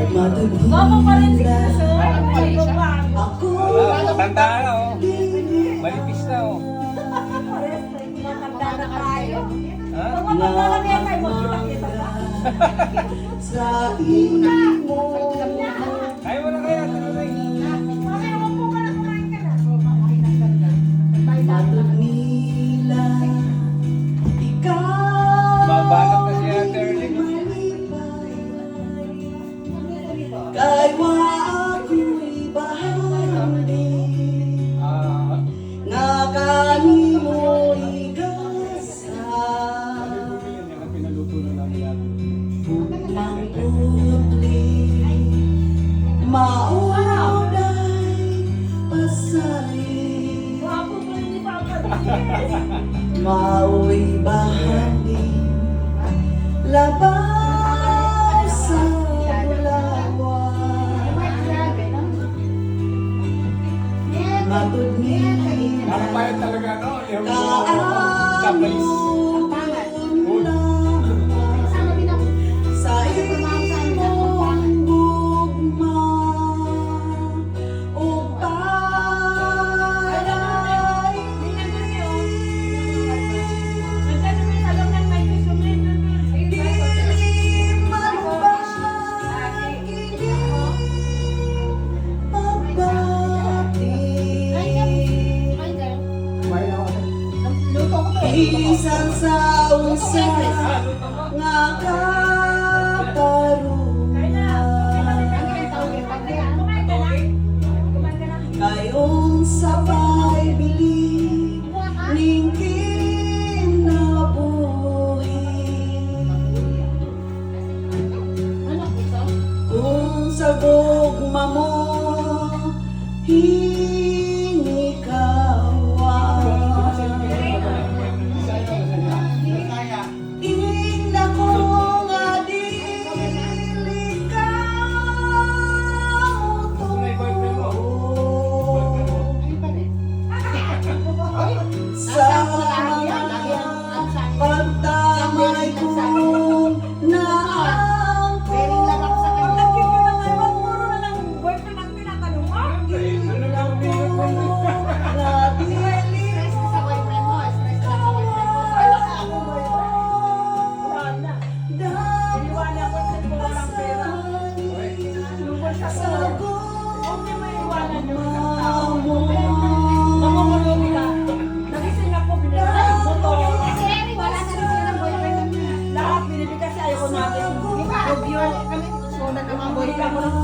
Mama pa rin si matutulala Kristo. ako. Tanda na oh. Malipis na oh. Matanda na tayo. Ha? Pag matanda na kaya tayo, magkita-kita pa. Sa imo Kaya mo na kaya. Mamaya, huwag po ka na kumain ka na. matutnila ikaw Babalak na siya, Terling. kay wa ako'y bahagi nga kanimo igasa mangutli mauday pasari Wapo pa rin ni Papa. mau'y bahagi labas sa bulawan matutnila Ang payat talaga no. Yung Japanese. sa imong gugma o paray dili man ba kini pagbati bisan sa usa nga katarungan kayong sabay bili ning kinabuhi kung sa gugma mo inna ko nga dili ka mutuo sa mga pagdamay kong naangkon Nagising ako, binili ko motor. Lahat binili kasi ayaw ko natin. Review. Sunan ng mga boyfriend ko ng